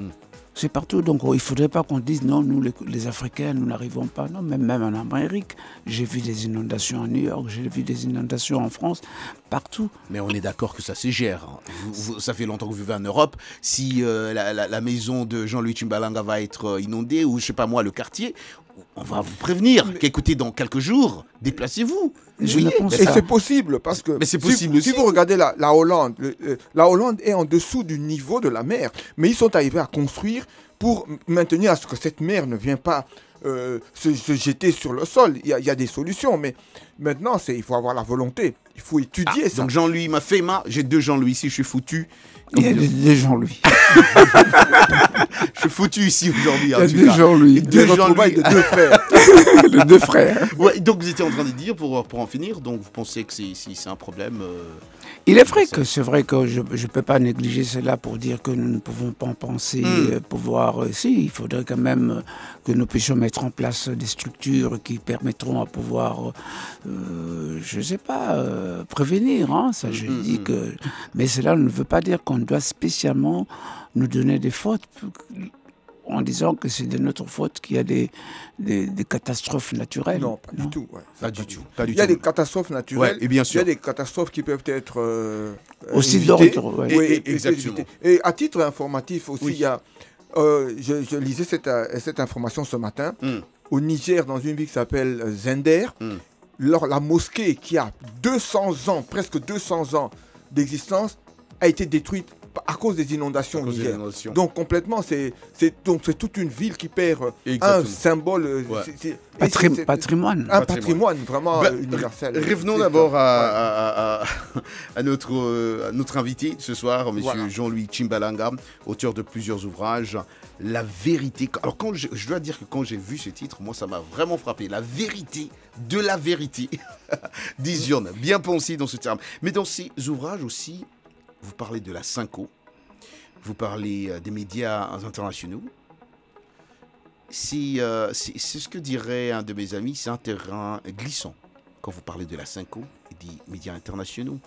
C'est partout. Donc, il ne faudrait pas qu'on dise, non, nous, les Africains, nous n'arrivons pas. Non, même en Amérique, j'ai vu des inondations à New York, j'ai vu des inondations en France, partout.
Mais on est d'accord que ça se gère. Ça fait longtemps que vous vivez en Europe. Si la maison de Jean-Louis Chimbalanga va être inondée, ou je ne sais pas moi, le quartier, on va vous prévenir qu'écoutez, dans quelques jours, déplacez-vous.
Et c'est possible, parce que si vous regardez la Hollande, la Hollande est en dessous du niveau de la mer, mais ils sont arrivés à construire pour maintenir à ce que cette mer ne vienne pas se jeter sur le sol. Il y a des solutions, mais maintenant, il faut avoir la volonté. Il faut étudier ça.
Donc Jean-Louis m'a fait j'ai 2 Jean-Louis ici, je suis foutu.
Il y a des Jean-Louis.
Je suis foutu ici aujourd'hui.
Il y a des Jean-Louis.
Deux Jean-Louis de 2 frères.
Les 2 frères.
Ouais, donc vous étiez en train de dire, pour en finir, donc vous pensez que c'est un problème
Il est vrai que je ne peux pas négliger cela pour dire que nous ne pouvons pas en penser pouvoir... si, il faudrait quand même que nous puissions mettre en place des structures qui permettront à pouvoir, je ne sais pas, prévenir. Ça, je dis que... Mais cela ne veut pas dire qu'on doit spécialement nous donner des fautes en disant que c'est de notre faute qu'il y a des catastrophes naturelles.
Non, pas du tout. Ouais.
Pas du tout.
Il y a des catastrophes naturelles,
et bien sûr.
Il y a des catastrophes qui peuvent être
aussi d'ordre.
Ouais.
Oui,
exactement.
Et à titre informatif aussi, il y a, je lisais cette information ce matin, au Niger, dans une ville qui s'appelle Zender, la mosquée qui a 200 ans, presque 200 ans d'existence, a été détruite à cause des inondations au Niger. Donc complètement, c'est toute une ville qui perd un symbole,
patrimoine.
Un patrimoine vraiment universel.
Revenons d'abord à notre invité ce soir, M. Jean-Louis Chimbalanga, auteur de plusieurs ouvrages. La vérité. Alors je dois dire que quand j'ai vu ce titre, moi ça m'a vraiment frappé. La vérité de la vérité. Disurne, bien pensé dans ce terme. Mais dans ces ouvrages aussi, vous parlez de la Synco, vous parlez des médias internationaux. C'est ce que dirait un de mes amis, c'est un terrain glissant quand vous parlez de la Synco et des médias internationaux.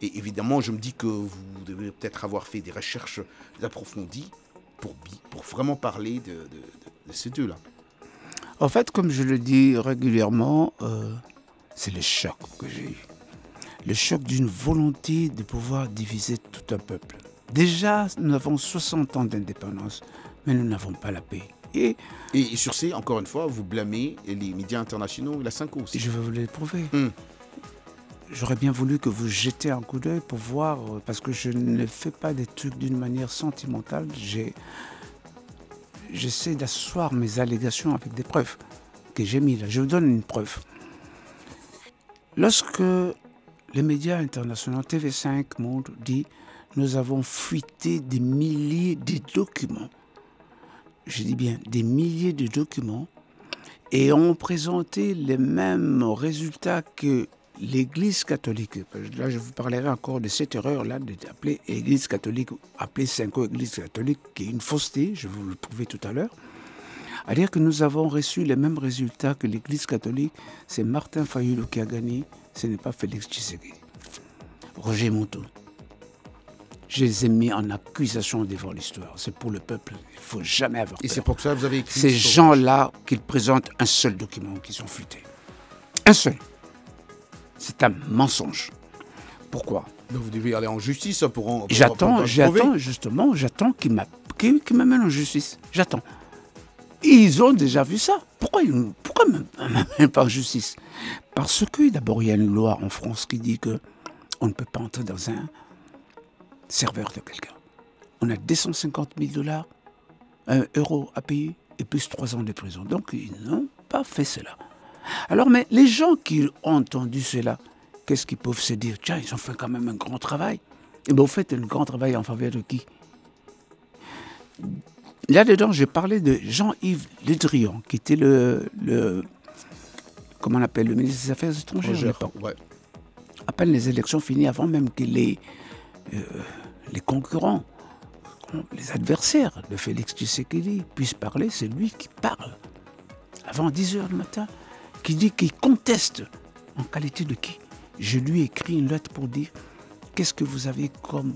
Et évidemment, je me dis que vous devez peut-être avoir fait des recherches approfondies pour vraiment parler de ces deux-là.
En fait, comme je le dis régulièrement, c'est le choc que j'ai eu. Le choc d'une volonté de pouvoir diviser tout un peuple. Déjà, nous avons 60 ans d'indépendance, mais nous n'avons pas la paix. Et
sur ces, encore une fois, vous blâmez les médias internationaux et la Synco aussi.
Je vais vous le prouver. J'aurais bien voulu que vous jetiez un coup d'œil pour voir, parce que je ne fais pas des trucs d'une manière sentimentale. J'essaie d'asseoir mes allégations avec des preuves que j'ai mis là. Je vous donne une preuve. Lorsque les médias internationaux, TV5, Monde, dit « Nous avons fuité des milliers de documents », je dis bien des milliers de documents, et ont présenté les mêmes résultats que l'Église catholique. Là, je vous parlerai encore de cette erreur-là d'appeler Église catholique, appeler Synco Église catholique, qui est une fausseté, je vais vous le prouver tout à l'heure. À dire que nous avons reçu les mêmes résultats que l'Église catholique, c'est Martin Fayulu qui a gagné, ce n'est pas Félix Tshisekedi. Roger Monteau. Je les ai mis en accusation devant l'histoire. C'est pour le peuple. Il ne faut jamais avoir peur.
Et c'est pour ça que vous avez écrit...
Ces gens-là, qu'ils présentent un seul document qui sont fuités. Un seul. C'est un mensonge. Pourquoi?
Vous devez aller en justice pour
J'attends qu'ils m'amènent en justice. J'attends. Ils ont déjà vu ça. Pourquoi même pas en justice? Parce que d'abord, il y a une loi en France qui dit qu'on ne peut pas entrer dans un serveur de quelqu'un. On a 250 000 $, 1 euro à payer et plus 3 ans de prison. Donc, ils n'ont pas fait cela. Alors, mais les gens qui ont entendu cela, qu'est-ce qu'ils peuvent se dire? Tiens, ils ont fait quand même un grand travail. Et bien, vous faites un grand travail en faveur de qui? Là-dedans, j'ai parlé de Jean-Yves Le Drian, qui était comment on appelle, le ministre des Affaires étrangères à l'époque.
Ouais.
À peine les élections finies, avant même que les concurrents, les adversaires de Félix Tshisekedi puissent parler, c'est lui qui parle. Avant 10h du matin, qui dit qu'il conteste. En qualité de qui? Je lui ai écrit une lettre pour dire qu'est-ce que vous avez comme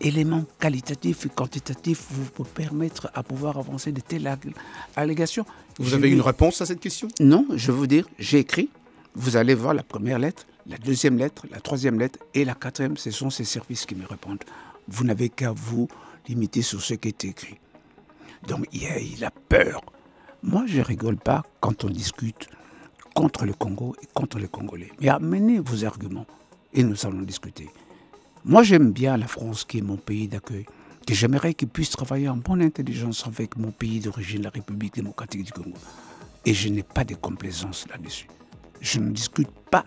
éléments qualitatifs et quantitatifs vous permettre à pouvoir avancer de telles allégations.
Vous avez une réponse à cette question?
Non, je veux dire, j'ai écrit. Vous allez voir la première lettre, la deuxième lettre, la troisième lettre et la quatrième, ce sont ces services qui me répondent. Vous n'avez qu'à vous limiter sur ce qui est écrit. Donc il a peur. Moi, je ne rigole pas quand on discute contre le Congo et contre les Congolais. Mais amenez vos arguments et nous allons discuter. Moi, j'aime bien la France qui est mon pays d'accueil, que j'aimerais qu'il puisse travailler en bonne intelligence avec mon pays d'origine, la République démocratique du Congo. Et je n'ai pas de complaisance là-dessus. Je ne discute pas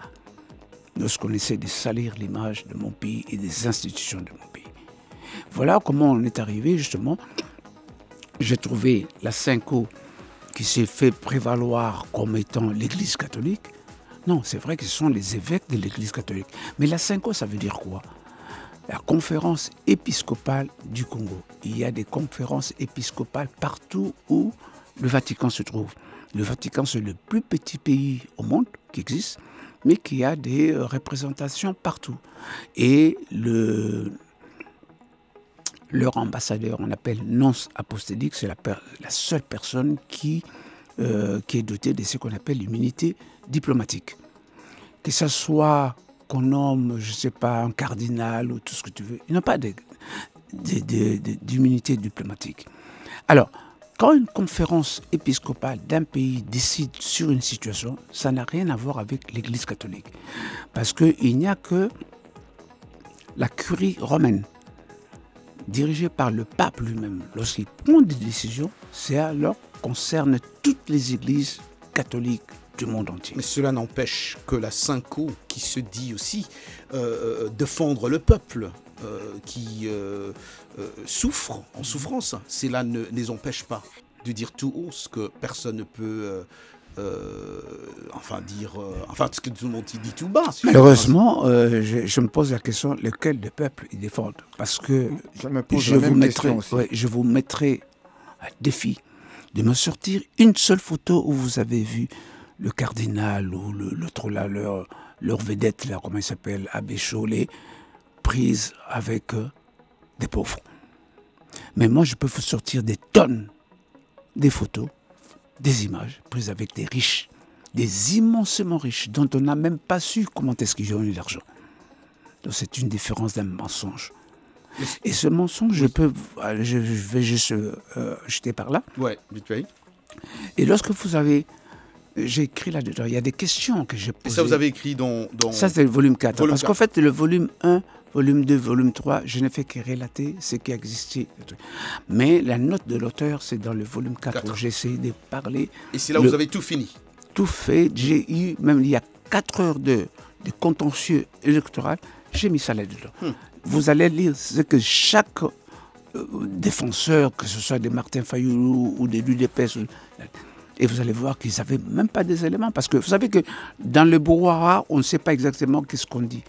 lorsqu'on essaie de salir l'image de mon pays et des institutions de mon pays. Voilà comment on est arrivé, justement. J'ai trouvé la Cinco qui s'est fait prévaloir comme étant l'Église catholique. Non, c'est vrai que ce sont les évêques de l'Église catholique. Mais la Cinco, ça veut dire quoi? La conférence épiscopale du Congo. Il y a des conférences épiscopales partout où le Vatican se trouve. Le Vatican, c'est le plus petit pays au monde qui existe, mais qui a des représentations partout. Et leur ambassadeur, on appelle nonce apostolique, c'est la seule personne qui est dotée de ce qu'on appelle l'immunité diplomatique. Que ce soit qu'on nomme, je ne sais pas, un cardinal ou tout ce que tu veux, il n'a pas d'immunité diplomatique. Alors, quand une conférence épiscopale d'un pays décide sur une situation, ça n'a rien à voir avec l'Église catholique. Parce qu'il n'y a que la curie romaine, dirigée par le pape lui-même. Lorsqu'il prend des décisions, c'est alors concerne toutes les églises catholiques du monde entier.
Mais cela n'empêche que la Cinco, qui se dit aussi défendre le peuple, qui souffre en souffrance, cela ne les empêche pas de dire tout haut ce que personne ne peut ce que tout le monde dit tout bas.
Malheureusement, je me pose la question, lequel des peuples ils défendent? Parce que je vous mettrai à défi de me sortir une seule photo où vous avez vu le cardinal ou l'autre là, leur vedette, là, comment il s'appelle, Abbé Chollet, prise avec des pauvres. Mais moi, je peux vous sortir des tonnes, des photos, des images prises avec des riches, des immensément riches, dont on n'a même pas su comment est-ce qu'ils ont eu l'argent. Donc c'est une différence d'un mensonge. Et ce mensonge, je vais juste jeter par là.
Ouais, vite fait.
Et lorsque vous avez... J'ai écrit là-dedans, il y a des questions que j'ai posées.
Et ça, vous avez écrit dans...
Ça, c'est le volume 4.
Volume
parce
4.
qu'en fait, le volume 1, volume 2, volume 3, je n'ai fait que relater ce qui a existé. Mais la note de l'auteur, c'est dans le volume 4, où j'ai essayé de parler...
Et c'est là où vous avez tout fini?
Tout fait. J'ai eu, même il y a 4 heures de contentieux électoral, j'ai mis ça là-dedans. Vous allez lire ce que chaque défenseur, que ce soit de Martin Fayulu ou de l'UDPS... Et vous allez voir qu'ils n'avaient même pas des éléments. Parce que vous savez que dans le brouhaha, on ne sait pas exactement qu'est-ce qu'on dit.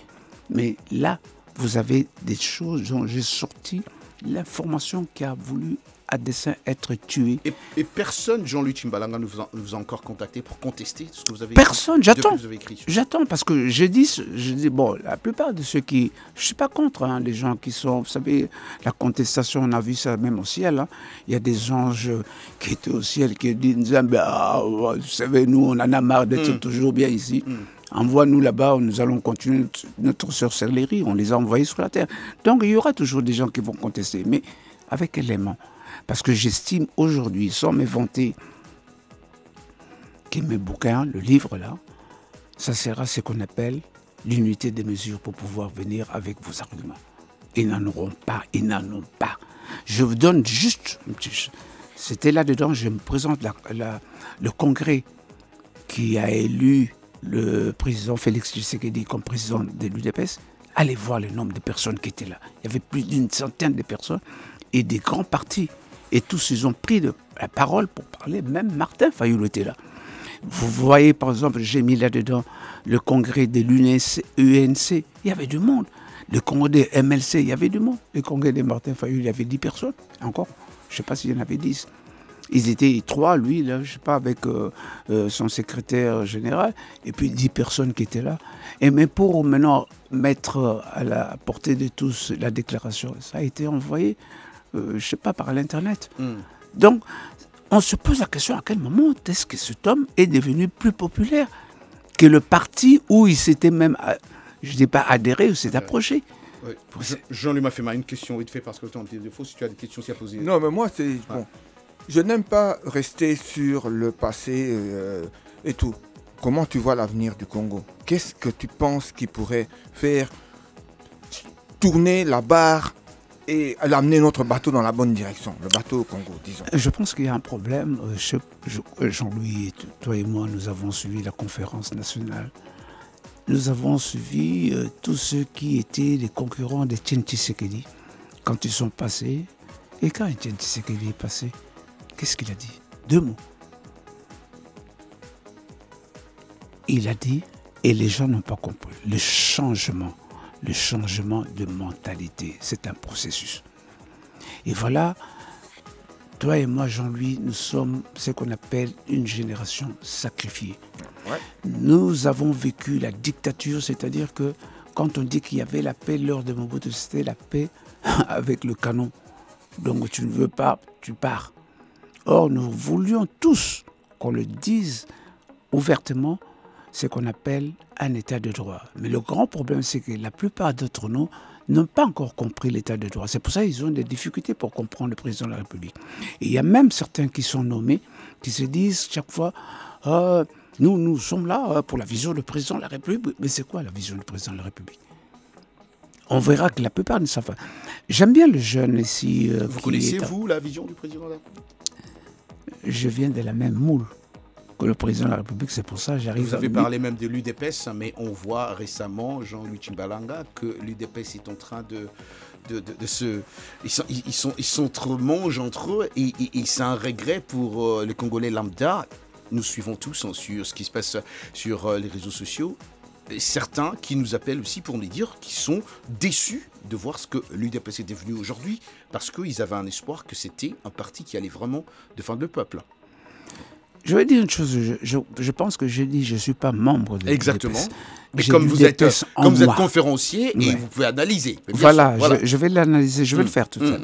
Mais là, vous avez des choses dont j'ai sorti l'information qui a voulu à dessein être tuée.
Et personne, Jean-Luc Tshimbalanga, ne vous a encore contacté pour contester ce que vous avez
personne, j'attends.
écrit.
J'attends parce que je dis, bon, la plupart de ceux qui... Je ne suis pas contre les gens qui sont... Vous savez, la contestation, on a vu ça même au ciel. Hein. Il y a des anges qui étaient au ciel qui disent, vous savez, nous, on en a marre d'être toujours bien ici. Envoie-nous là-bas, nous allons continuer notre sorcellerie. On les a envoyés sur la terre. Donc, il y aura toujours des gens qui vont contester. Mais avec quel élément? Parce que j'estime aujourd'hui, sans me vanter, que mes bouquins, le livre là, ça sera ce qu'on appelle l'unité des mesures pour pouvoir venir avec vos arguments. Ils n'en auront pas, ils n'en ont pas. Je vous donne juste... C'était là-dedans, je me présente le congrès qui a élu le président Félix Tshisekedi comme président de l'UDPS. Allez voir le nombre de personnes qui étaient là. Il y avait plus d'une centaine de personnes et des grands partis. Et tous, ils ont pris la parole pour parler. Même Martin Fayulu était là. Vous voyez, par exemple, j'ai mis là-dedans le congrès de l'UNC, il y avait du monde. Le congrès des MLC, il y avait du monde. Le congrès de Martin Fayulu, il y avait 10 personnes, encore. Je ne sais pas s'il y en avait 10. Ils étaient 3, lui, là, je ne sais pas, avec son secrétaire général, et puis 10 personnes qui étaient là. Et mais pour maintenant mettre à la portée de tous la déclaration, ça a été envoyé, je ne sais pas, par l'Internet. Donc, on se pose la question à quel moment est-ce que cet homme est devenu plus populaire que le parti où il s'était même, je ne dis pas adhéré, ou s'est approché.
Oui. Jean-Louis Mafema, une question vite fait parce que le temps de faux, si tu as des questions à poser.
Non, mais moi, c'est... Bon, je n'aime pas rester sur le passé et tout. Comment tu vois l'avenir du Congo? Qu'est-ce que tu penses qu'il pourrait faire tourner la barre et amener notre bateau dans la bonne direction, le bateau au Congo, disons?
Je pense qu'il y a un problème. Jean-Louis, toi et moi, nous avons suivi la conférence nationale. Nous avons suivi tous ceux qui étaient les concurrents de Etienne Tshisekedi quand ils sont passés. Et quand Etienne Tshisekedi est passé, qu'est-ce qu'il a dit? 2 mots. Il a dit, et les gens n'ont pas compris, le changement de mentalité, c'est un processus. Et voilà, toi et moi, Jean-Louis, nous sommes ce qu'on appelle une génération sacrifiée. Ouais. Nous avons vécu la dictature, c'est-à-dire que quand on dit qu'il y avait la paix lors de Mobutu, c'était la paix avec le canon. Donc tu ne veux pas, tu pars. Or, nous voulions tous qu'on le dise ouvertement, ce qu'on appelle un état de droit. Mais le grand problème, c'est que la plupart d'entre nous n'ont pas encore compris l'état de droit. C'est pour ça qu'ils ont des difficultés pour comprendre le président de la République. Et il y a même certains qui sont nommés, qui se disent chaque fois, nous sommes là pour la vision du président de la République. Mais c'est quoi la vision du président de la République? On verra que la plupart ne savent pas. J'aime bien le jeune ici.
Vous connaissez, vous, la vision du président de la République?
Je viens de la même moule que le président de la République, c'est pour ça que j'arrive.
Vous avez parlé même de l'UDPS, mais on voit récemment, Jean-Louis Tchimbalanga, que l'UDPS est en train de se... Ils s'entremangent entre eux et c'est un regret pour les Congolais lambda. Nous suivons tous sur ce qui se passe sur les réseaux sociaux. Certains qui nous appellent aussi pour nous dire qu'ils sont déçus de voir ce que l'UDPS est devenu aujourd'hui parce qu'ils avaient un espoir que c'était un parti qui allait vraiment défendre le peuple.
Je vais dire une chose, je pense que j'ai dit je ne suis pas membre de l'UDPS.
Exactement. Mais comme vous êtes conférencier et vous pouvez analyser.
Voilà, je vais l'analyser, je vais le faire tout à l'heure.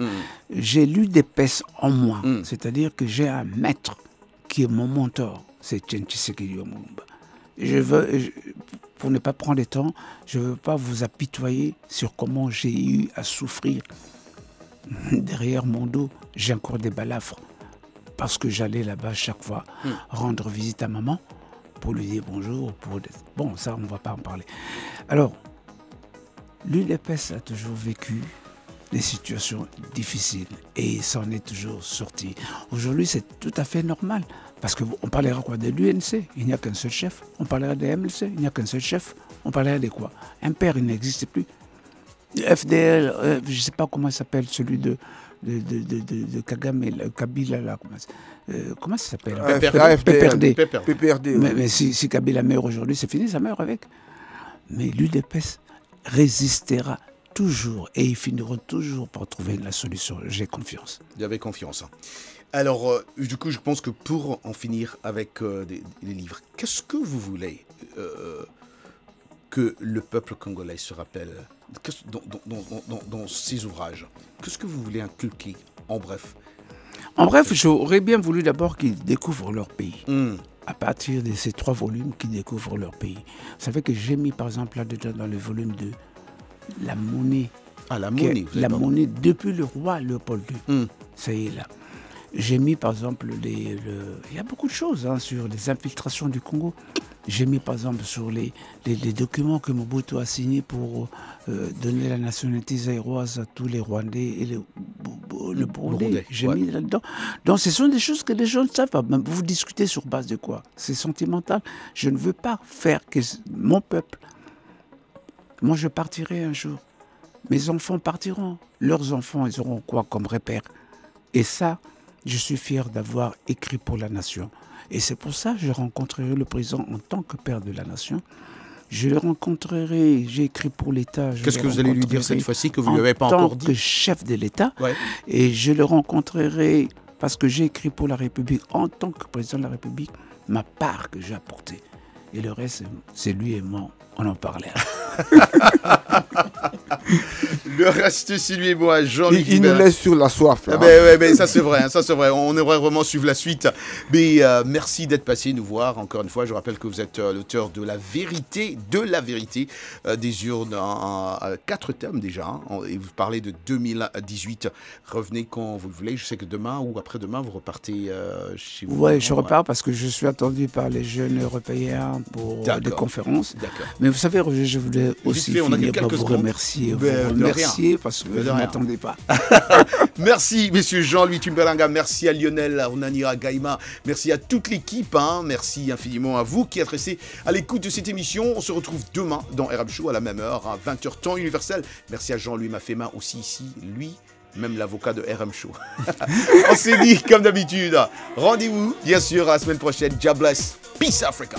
J'ai l'UDPS en moi, c'est-à-dire que j'ai un maître qui est mon mentor, c'est Etienne Tshisekedi Lumumba. Pour ne pas prendre le temps, je ne veux pas vous apitoyer sur comment j'ai eu à souffrir. Derrière mon dos, j'ai encore des balafres. Parce que j'allais là-bas chaque fois rendre visite à maman pour lui dire bonjour. Bon, ça, on ne va pas en parler. Alors, l'UDPS a toujours vécu des situations difficiles et s'en est toujours sorti. Aujourd'hui, c'est tout à fait normal. Parce qu'on parlera quoi de l'UNC, il n'y a qu'un seul chef. On parlera des MLC, il n'y a qu'un seul chef. On parlera de quoi? Un père, il n'existe plus. FDL, je ne sais pas comment il s'appelle, celui de Kagame, Kabila, là, comment ça s'appelle? PPRD. Mais si Kabila meurt aujourd'hui, c'est fini, ça meurt avec. Mais l'UDPS résistera toujours et ils finiront toujours par trouver la solution. J'ai confiance.
Vous avez confiance. Alors, du coup, je pense que pour en finir avec les livres, qu'est-ce que vous voulez que le peuple congolais se rappelle dans ces ouvrages? Qu'est-ce que vous voulez inculquer, en bref?
En bref, j'aurais bien voulu d'abord qu'ils découvrent leur pays. À partir de ces 3 volumes, qu'ils découvrent leur pays. Vous savez que j'ai mis, par exemple, là-dedans, dans le volume 2, la monnaie.
Ah, la monnaie.
La monnaie depuis le roi Léopold II. Ça y est, là. J'ai mis, par exemple, il y a beaucoup de choses sur les infiltrations du Congo. J'ai mis, par exemple, sur les documents que Mobutu a signés pour donner la nationalité zaïroise à tous les Rwandais et les le Burundais.
Burundais,
J'ai
ouais.
mis là-dedans. Donc, ce sont des choses que les gens ne savent pas. Même vous discutez sur base de quoi? C'est sentimental. Je ne veux pas faire que mon peuple... Moi, je partirai un jour. Mes enfants partiront. Leurs enfants, ils auront quoi comme repère? Et ça, je suis fier d'avoir écrit pour la nation. Et c'est pour ça que je rencontrerai le président en tant que père de la nation. Je le rencontrerai, j'ai écrit pour l'État.
Qu'est-ce que vous allez lui dire cette fois-ci que vous ne lui avez pas encore dit?
En tant que chef de l'État.
Ouais.
Et je le rencontrerai parce que j'ai écrit pour la République en tant que président de la République, ma part que j'ai apportée. Et le reste, c'est lui et moi, on en parlait.
Le reste, c'est lui et moi, Jean-Luc
Il nous laisse sur la soif. Là.
Ben, ça c'est vrai, ça c'est vrai. On aimerait vraiment suivre la suite. Mais merci d'être passé nous voir. Encore une fois, je rappelle que vous êtes l'auteur de La Vérité, des urnes en 4 thèmes déjà. Hein, et vous parlez de 2018. Revenez quand vous le voulez. Je sais que demain ou après-demain, vous repartez chez vous.
Oui, je repars parce que je suis attendu par les jeunes européens pour des conférences.
D'accord.
Mais vous savez, Roger, je voulais aussi finir par vous remercier. Parce que je ne m'attendais pas.
Merci, messieurs Jean-Louis Tumbelanga. Merci à Lionel Onanira Gaïma. Merci à toute l'équipe. Hein. Merci infiniment à vous qui êtes restés à l'écoute de cette émission. On se retrouve demain dans RM Show à la même heure, à 20h temps universel. Merci à Jean-Louis Mafema aussi ici, lui. Même l'avocat de RM Show. On s'est dit, comme d'habitude, rendez-vous, bien sûr, à la semaine prochaine. God bless. Peace Africa.